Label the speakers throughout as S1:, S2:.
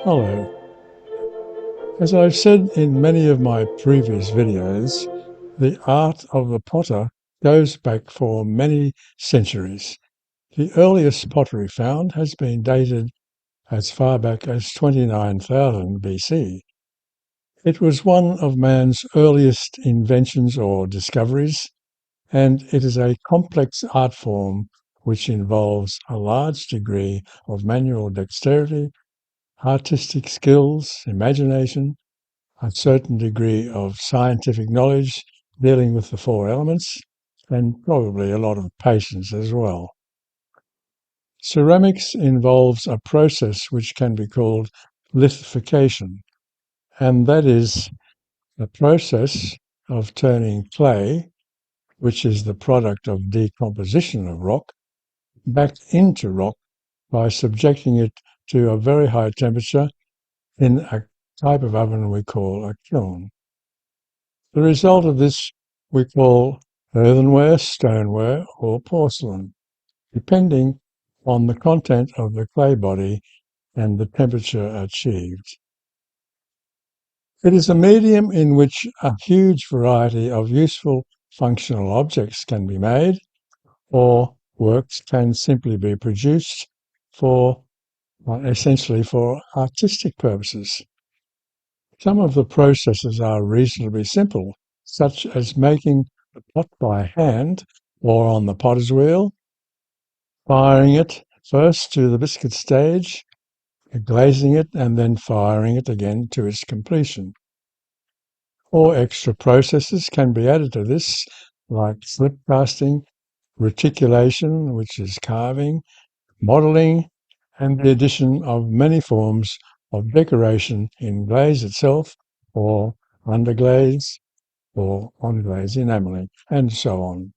S1: Hello. As I've said in many of my previous videos, the art of the potter goes back for many centuries. The earliest pottery found has been dated as far back as 29,000 BC. It was one of man's earliest inventions or discoveries, and it is a complex art form which involves a large degree of manual dexterity, artistic skills, imagination, a certain degree of scientific knowledge dealing with the four elements, and probably a lot of patience as well. Ceramics involves a process which can be called lithification, and that is the process of turning clay, which is the product of decomposition of rock, back into rock by subjecting it to a very high temperature in a type of oven we call a kiln. The result of this we call earthenware, stoneware, or porcelain, depending on the content of the clay body and the temperature achieved. It is a medium in which a huge variety of useful functional objects can be made, or works can simply be produced for essentially for artistic purposes. Some of the processes are reasonably simple, such as making the pot by hand or on the potter's wheel, firing it first to the biscuit stage, glazing it, and then firing it again to its completion. Or extra processes can be added to this, like slip casting, reticulation, which is carving, modelling, and the addition of many forms of decoration in glaze itself, or underglaze, or on-glaze enamelling, and so on.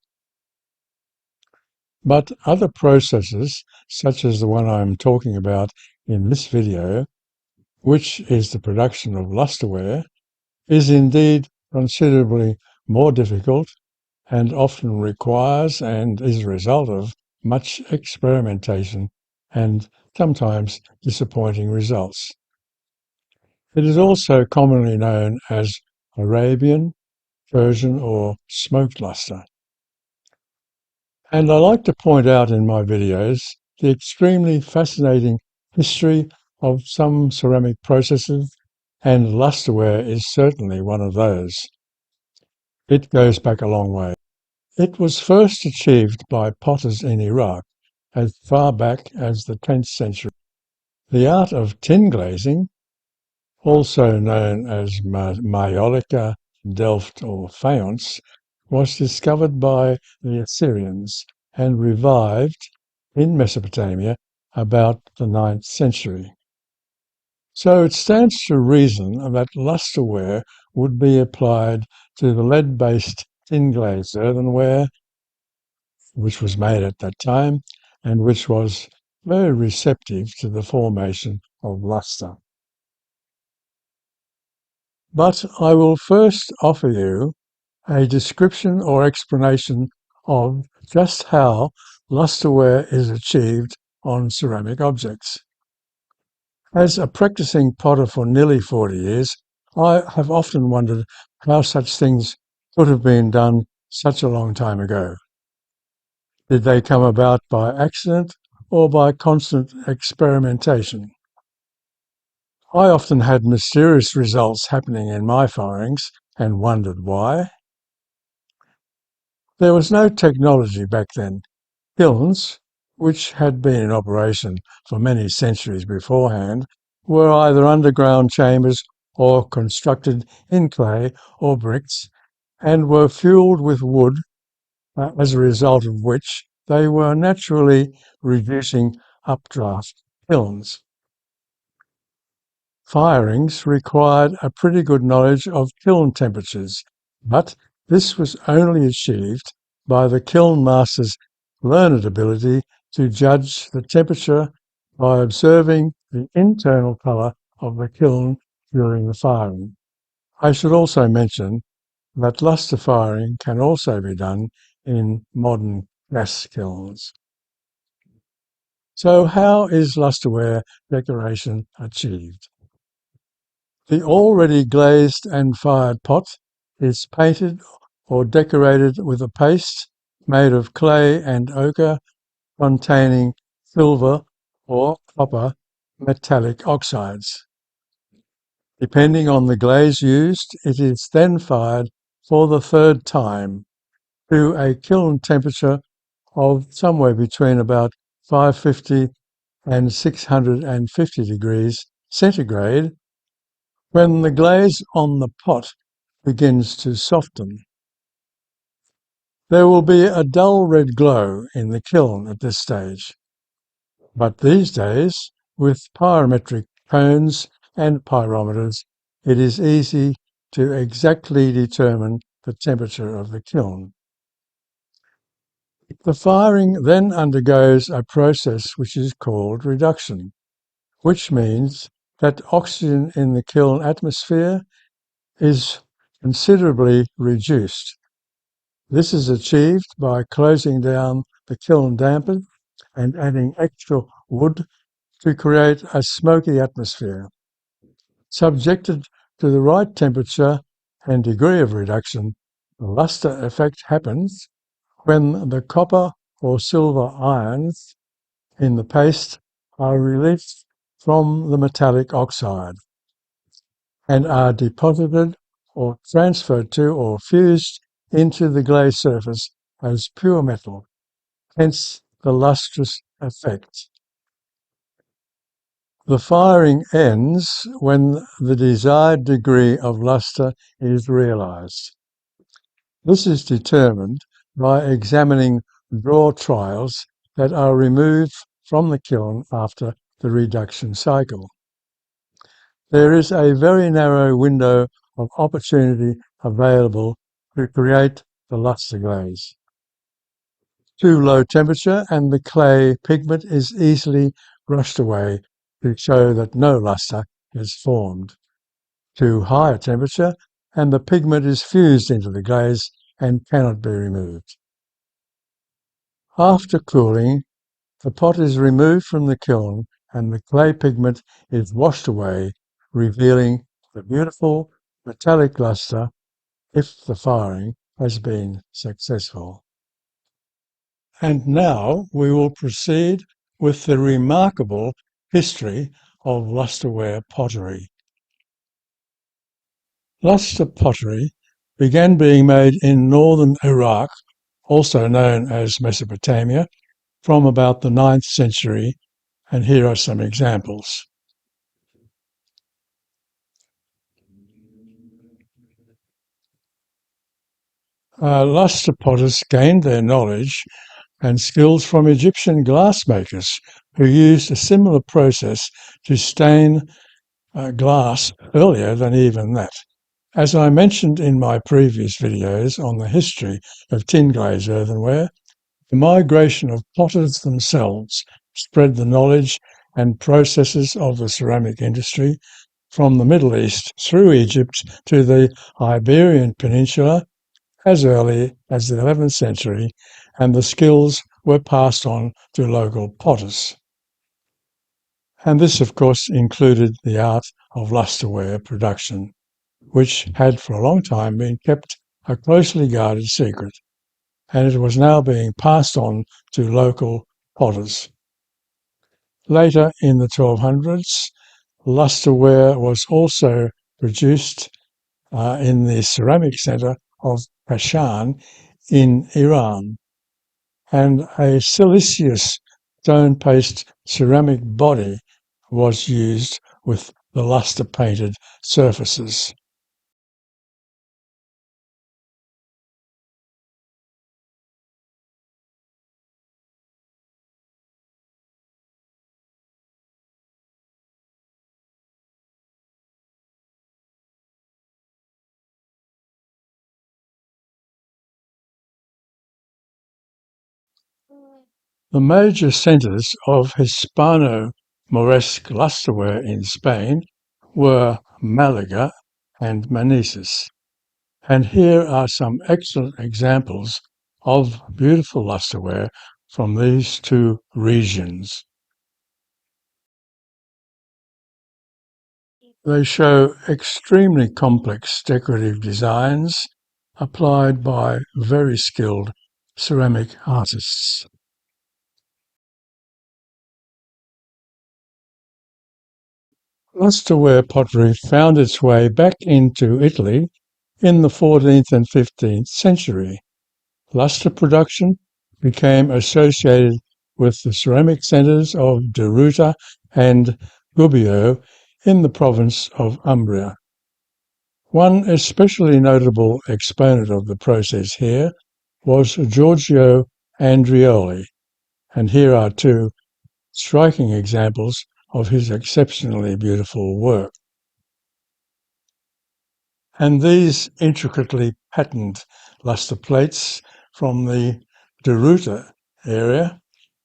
S1: But other processes, such as the one I'm talking about in this video, which is the production of lusterware, is indeed considerably more difficult and often requires and is a result of much experimentation and sometimes disappointing results. It is also commonly known as Arabian, Persian, or smoked lustre. And I like to point out in my videos the extremely fascinating history of some ceramic processes, and lusterware is certainly one of those. It goes back a long way. It was first achieved by potters in Iraq as far back as the 10th century. The art of tin glazing, also known as maiolica, delft, or faience, was discovered by the Assyrians and revived in Mesopotamia about the 9th century. So it stands to reason that lustreware would be applied to the lead-based tin-glazed earthenware, which was made at that time, and which was very receptive to the formation of lustre. But I will first offer you a description or explanation of just how lustreware is achieved on ceramic objects. As a practicing potter for nearly 40 years, I have often wondered how such things could have been done such a long time ago. Did they come about by accident or by constant experimentation? I often had mysterious results happening in my firings and wondered why. There was no technology back then. Kilns, which had been in operation for many centuries beforehand, were either underground chambers or constructed in clay or bricks, and were fueled with wood, as a result of which they were naturally reducing updraft kilns. Firings required a pretty good knowledge of kiln temperatures, but this was only achieved by the kiln master's learned ability to judge the temperature by observing the internal colour of the kiln during the firing. I should also mention that lustre firing can also be done in modern gas kilns. So how is lustreware decoration achieved? The already glazed and fired pot is painted or decorated with a paste made of clay and ochre containing silver or copper metallic oxides. Depending on the glaze used, it is then fired for the third time to a kiln temperature of somewhere between about 550 and 650 degrees centigrade when the glaze on the pot begins to soften. There will be a dull red glow in the kiln at this stage, but these days, with pyrometric cones and pyrometers, it is easy to exactly determine the temperature of the kiln. The firing then undergoes a process which is called reduction, which means that oxygen in the kiln atmosphere is considerably reduced. This is achieved by closing down the kiln damper and adding extra wood to create a smoky atmosphere. Subjected to the right temperature and degree of reduction, the lustre effect happens when the copper or silver ions in the paste are released from the metallic oxide and are deposited or transferred to or fused into the glaze surface as pure metal, hence the lustrous effect. The firing ends when the desired degree of lustre is realised. This is determined by examining draw trials that are removed from the kiln after the reduction cycle. There is a very narrow window of opportunity available to create the lustre glaze. Too low temperature and the clay pigment is easily brushed away to show that no lustre is formed. Too high a temperature and the pigment is fused into the glaze and cannot be removed. After cooling, the pot is removed from the kiln and the clay pigment is washed away, revealing the beautiful metallic lustre if the firing has been successful. And now we will proceed with the remarkable history of lusterware pottery. Lustre pottery began being made in northern Iraq, also known as Mesopotamia, from about the 9th century, and here are some examples. Lustre potters gained their knowledge and skills from Egyptian glassmakers who used a similar process to stain glass earlier than even that. As I mentioned in my previous videos on the history of tin glaze earthenware, the migration of potters themselves spread the knowledge and processes of the ceramic industry from the Middle East through Egypt to the Iberian Peninsula as early as the 11th century, and the skills were passed on to local potters. And this, of course, included the art of lusterware production, which had for a long time been kept a closely guarded secret, and it was now being passed on to local potters. Later in the 1200s, lusterware was also produced in the ceramic centre of Kashan in Iran, and a siliceous stone paste ceramic body was used with the lustre painted surfaces. The major centres of Hispano-Moresque lustreware in Spain were Malaga and Manises, and here are some excellent examples of beautiful lustreware from these two regions. They show extremely complex decorative designs applied by very skilled ceramic artists. Lustreware pottery found its way back into Italy in the 14th and 15th century. Lustre production became associated with the ceramic centres of Deruta and Gubbio in the province of Umbria. One especially notable exponent of the process here was Giorgio Andreoli, and here are two striking examples of his exceptionally beautiful work. And these intricately patterned lustre plates from the Deruta area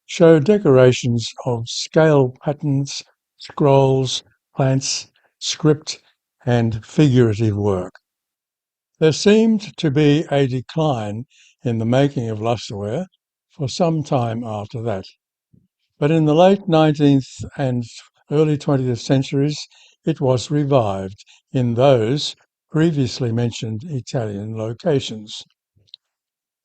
S1: show decorations of scale patterns, scrolls, plants, script, and figurative work. There seemed to be a decline in the making of lustreware for some time after that, but in the late 19th and early 20th centuries it was revived in those previously mentioned Italian locations.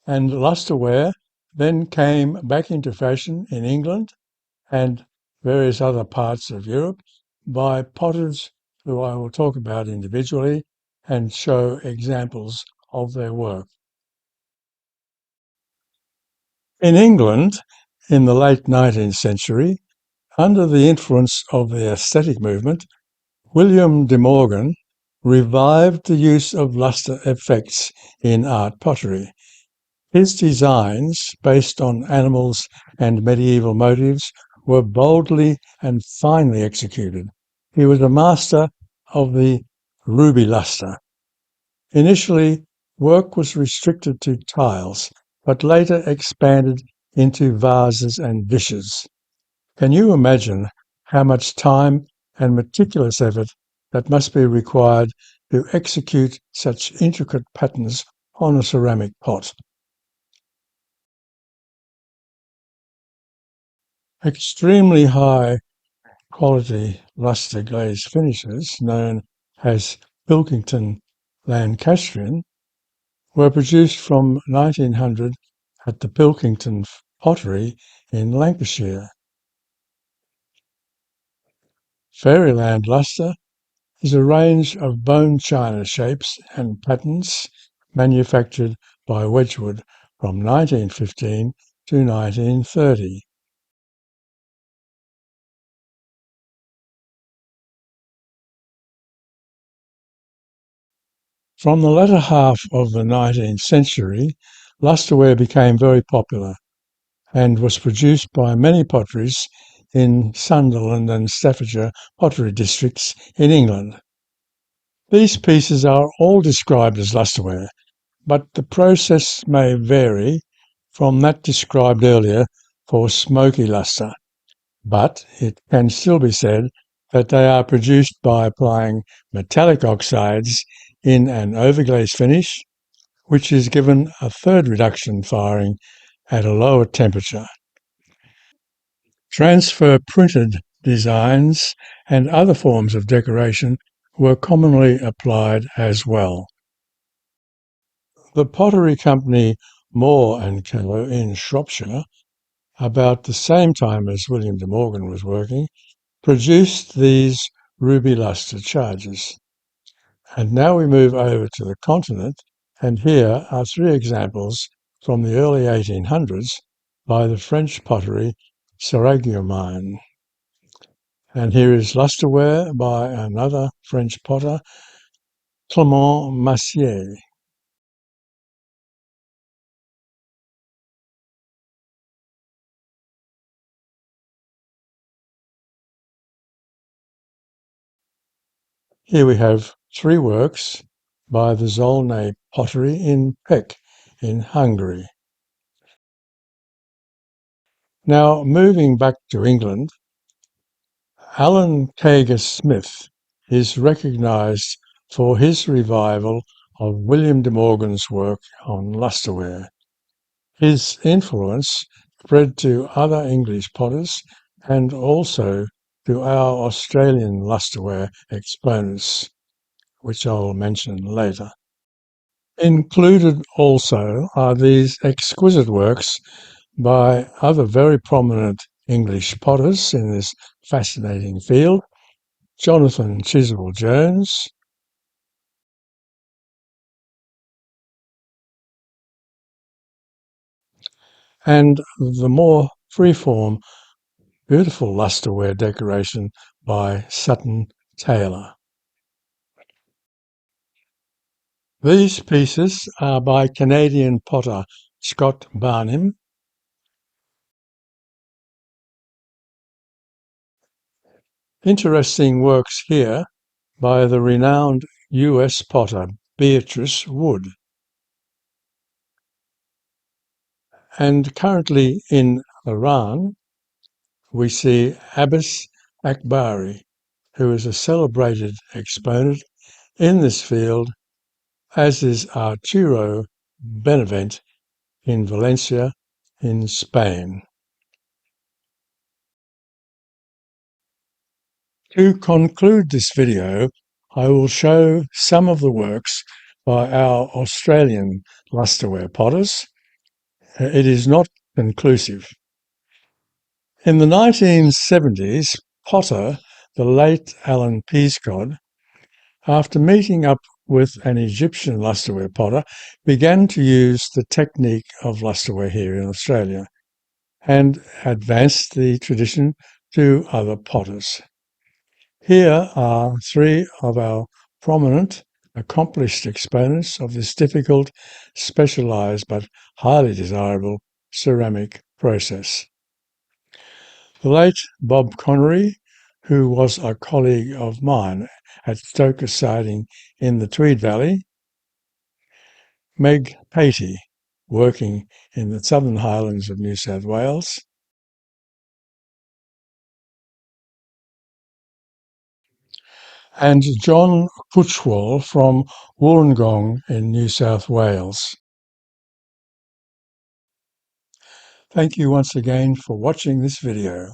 S1: And lustreware then came back into fashion in England and various other parts of Europe by potters who I will talk about individually and show examples of their work. In England, in the late 19th century, under the influence of the aesthetic movement, William de Morgan revived the use of lustre effects in art pottery. His designs, based on animals and medieval motifs, were boldly and finely executed. He was a master of the ruby lustre. Initially, work was restricted to tiles, but later expanded into vases and dishes. Can you imagine how much time and meticulous effort that must be required to execute such intricate patterns on a ceramic pot? Extremely high quality lustre glaze finishes, known as Pilkington Lancastrian, were produced from 1900 at the Pilkington Pottery in Lancashire. Fairyland lustre is a range of bone china shapes and patterns manufactured by Wedgwood from 1915 to 1930. From the latter half of the 19th century, lustreware became very popular and was produced by many potteries in Sunderland and Staffordshire pottery districts in England. These pieces are all described as lustreware, but the process may vary from that described earlier for smoky lustre, but it can still be said that they are produced by applying metallic oxides in an overglaze finish, which is given a third reduction firing at a lower temperature. Transfer printed designs and other forms of decoration were commonly applied as well. The pottery company Moore and Co. in Shropshire, about the same time as William de Morgan was working, produced these ruby lustre charges. And now we move over to the continent, and here are three examples from the early 1800s by the French pottery Saraguemain. And here is lustreware by another French potter, Clement Massier. Here we have three works by the Zolnay pottery in Pécs in Hungary. Now, moving back to England, Alan Kager Smith is recognised for his revival of William de Morgan's work on lustreware. His influence spread to other English potters and also to our Australian lusterware exponents, which I'll mention later. Included also are these exquisite works by other very prominent English potters in this fascinating field: Jonathan Chiswell Jones, and the more freeform, beautiful lusterware decoration by Sutton Taylor. These pieces are by Canadian potter Scott Barnum. Interesting works here by the renowned US potter Beatrice Wood. And currently in Iran, we see Abbas Akbari, who is a celebrated exponent in this field, as is Arturo Benavent in Valencia, in Spain. To conclude this video, I will show some of the works by our Australian lusterware potters. It is not conclusive. In the 1970s, potter, the late Alan Peascod, after meeting up with an Egyptian lusterware potter, began to use the technique of lusterware here in Australia and advanced the tradition to other potters. Here are three of our prominent, accomplished exponents of this difficult, specialised but highly desirable ceramic process. The late Bob Connery, who was a colleague of mine at Stoker Siding in the Tweed Valley; Meg Patey, working in the Southern Highlands of New South Wales; and John Cutchwell from Wollongong in New South Wales. Thank you once again for watching this video.